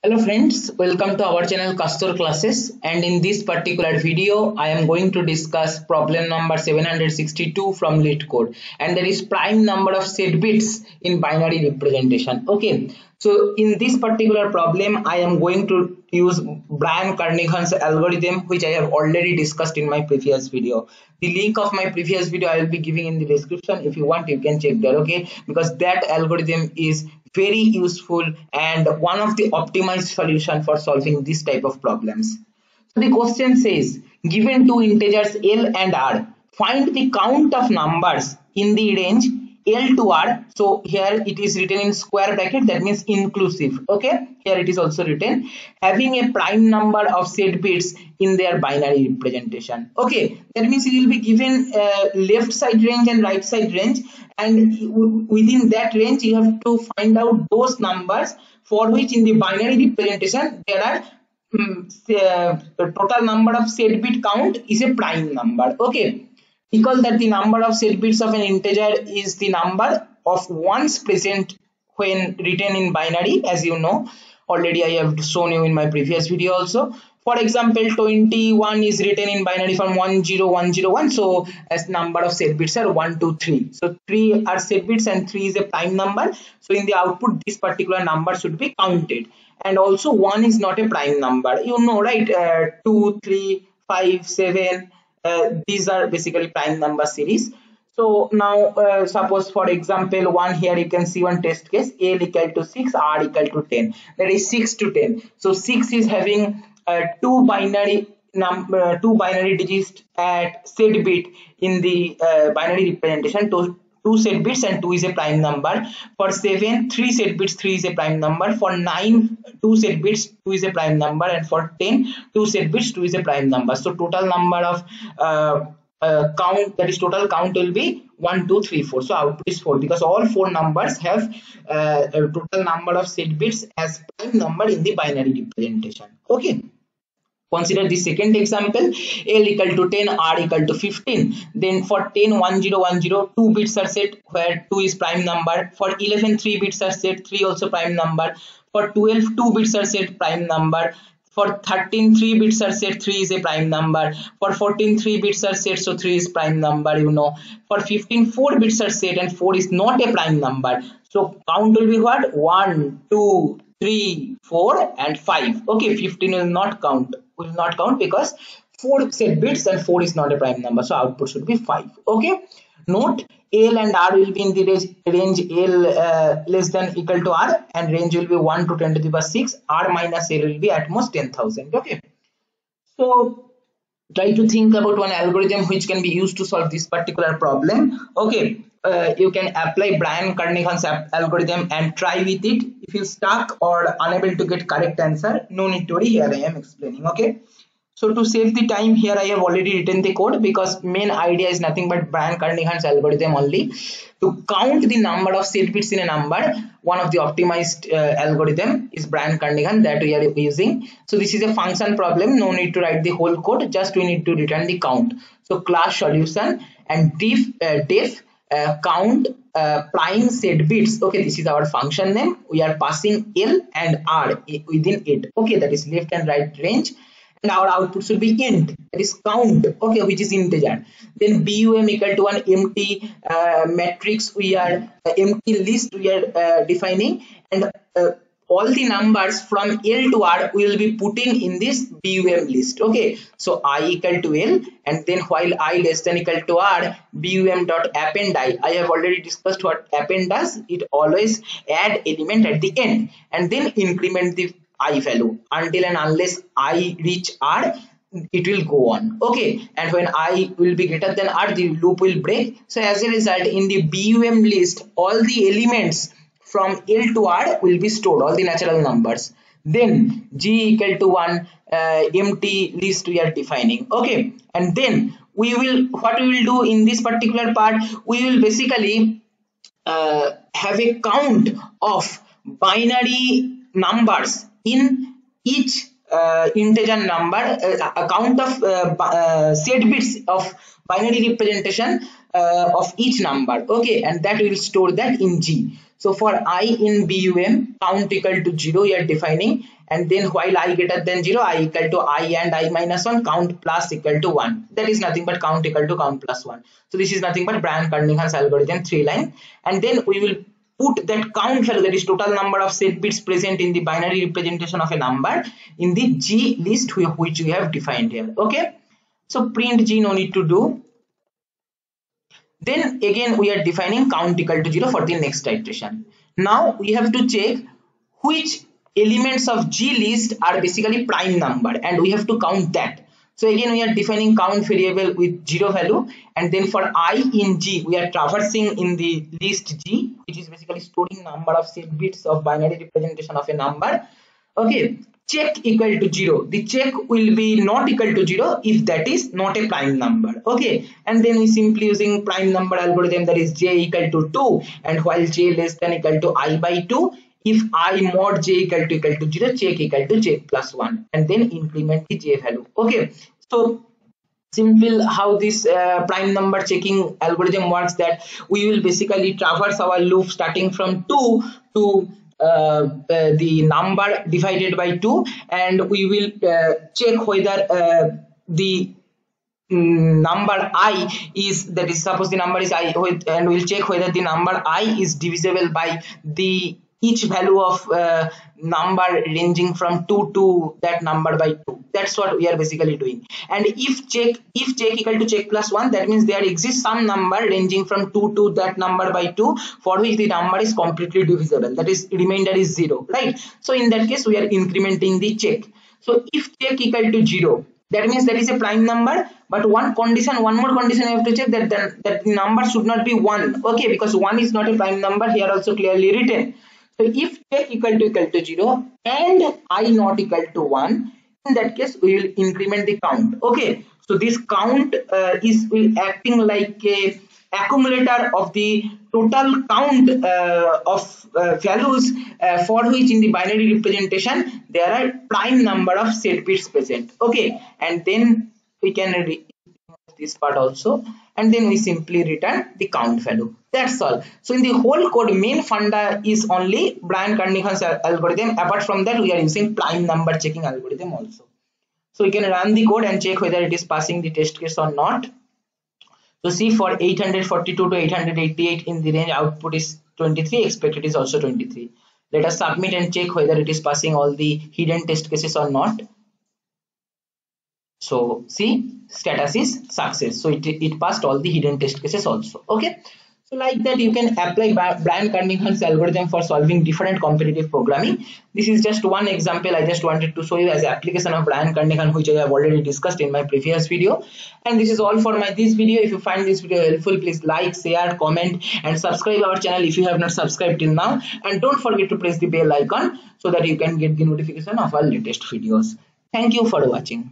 Hello friends, welcome to our channel Castor Classes, and in this particular video I am going to discuss problem number 762 from LeetCode, and that is prime number of set bits in binary representation. Okay, so in this particular problem I am going to use Brian Kernighan's algorithm, which I have already discussed in my previous video. The link of my previous video I will be giving in the description. If you want, you can check there. Okay, because that algorithm is very useful and one of the optimized solution for solving this type of problems. So the question says, given two integers L and R, find the count of numbers in the range L to R. So here it is written in square bracket, that means inclusive. Okay, here it is also written having a prime number of set bits in their binary representation. Okay, that means it will be given left side range and right side range, and within that range you have to find out those numbers for which in the binary representation there are the total number of set bit count is a prime number. Okay, recall that the number of set bits of an integer is the number of ones present when written in binary, as you know already. I have shown you in my previous video also. For example, 21 is written in binary form 10101, so as number of set bits are 1 2 3, so 3 are set bits and 3 is a prime number. So in the output this particular number should be counted, and also 1 is not a prime number, you know, right? 2 3 5 7, these are basically prime number series. So now suppose for example 1, here you can see one test case, L equal to 6, R equal to 10, that is 6 to 10. So 6 is having two binary digits at set bit in the binary representation. Two set bits and 2 is a prime number. For 7, 3 set bits, 3 is a prime number. For 9, 2 set bits, 2 is a prime number. And for 10, 2 set bits, 2 is a prime number. So total number of count, that is total count, will be 1 2 3 4. So output is 4, because all 4 numbers have a total number of set bits as prime number in the binary representation. Okay, consider the second example, L equal to 10, R equal to 15. Then for 10 1010, 2 bits are set where 2 is prime number. For 11, 3 bits are set, 3 also prime number. For 12, 2 bits are set, prime number. For 13, 3 bits are set, 3 is a prime number. For 14, 3 bits are set, so 3 is prime number, you know. For 15, 4 bits are set and 4 is not a prime number. So count will be what? 1 2 3 4 and 5. Okay, 15 will not count because 4 set bits and 4 is not a prime number, so output should be 5. Okay, note L and R will be in the range L less than equal to R, and range will be 1 to 10 to the power 6. R minus L will be at most 10,000. Okay, so try to think about one algorithm which can be used to solve this particular problem. Okay, you can apply Brian Kernighan's algorithm and try with it. If you stuck or unable to get correct answer, no need to worry, here I am explaining. Okay, so to save the time, here I have already written the code, because main idea is nothing but Brian Kernighan's algorithm only to count the number of set bits in a number. One of the optimized algorithm is Brian Kernighan that we are using. So this is a function problem, no need to write the whole code, just we need to return the count. So class solution and def count prime set bits. Okay, this is our function name. We are passing L and R within it. Okay, that is left and right range, and our output should be int, that is count. Okay, which is integer. Then bum equal to an empty matrix, we are empty list we are defining, and all the numbers from L to R we will be putting in this bum list. Okay, so I equal to L, and then while I less than equal to R, bum dot append I have already discussed what append does. It always add element at the end and then increment the I value until and unless I reach R, it will go on. Okay, and when I will be greater than R, the loop will break. So as a result, in the bum list all the elements from L to R will be stored, all the natural numbers. Then G equal to 1, empty list we are defining. Okay, and then what we will do in this particular part, we will basically have a count of binary numbers in each integer number, a count of set bits of binary representation of each number. Okay, and that will store that in G. So for I in BUM, count equal to 0 you are defining, and then while I greater than 0, I equal to I and I minus 1, count plus equal to 1. That is nothing but count equal to count plus 1. So this is nothing but Bryan-Kernighan's algorithm, 3 line, and then we will put that count value, that is total number of set bits present in the binary representation of a number, in the G list which we have defined here. Okay, so print G, no need to do. Then again we are defining count equal to 0 for the next iteration. Now we have to check which elements of G list are basically prime number, and we have to count that. So again we are defining count variable with 0 value, and then for I in G we are traversing in the list G, which is basically storing number of set bits of binary representation of a number. Okay, check equal to 0. The check will be not equal to 0 if that is not a prime number. Okay, and then we simply using prime number algorithm, that is j equal to 2, and while j less than equal to I by 2, if I mod j equal to 0, check equal to check plus 1, and then increment the j value. Okay, so simple how this prime number checking algorithm works, that we will basically traverse our loop starting from 2 to the number divided by 2, and we will check whether the number I is, that is suppose the number is I, and we'll check whether the number I is divisible by the each value of number ranging from 2 to that number by 2. That's what we are basically doing. And if check equal to check plus 1, that means there exists some number ranging from 2 to that number by 2 for which the number is completely divisible, that is remainder is 0, right? So in that case we are incrementing the check. So if check equal to 0, that means that is a prime number, but one more condition you have to check, that the number should not be 1. Okay, because 1 is not a prime number, here also clearly written. So if check equal to 0 and I not equal to 1, in that case we will increment the count. Okay, so this count is acting like a accumulator of the total count of values for which in the binary representation there are prime number of set bits present. Okay, and then we can remove this part also, and then we simply return the count value. That's all. So in the whole code, main funda is only Bryan-Kernighan's algorithm. Apart from that, we are using prime number checking algorithm also. So we can run the code and check whether it is passing the test case or not. So see, for 842 to 888 in the range, output is 23, expected is also 23. Let us submit and check whether it is passing all the hidden test cases or not. So see, status is success. So it passed all the hidden test cases also. Okay, so like that you can apply Bryan-Kernighan's algorithm for solving different competitive programming. This is just one example I just wanted to show you as application of Bryan-Kernighan, which I have already discussed in my previous video. And this is all for this video. If you find this video helpful, please like, share, comment and subscribe our channel if you have not subscribed till now, and don't forget to press the bell icon so that you can get the notification of our latest videos. Thank you for watching.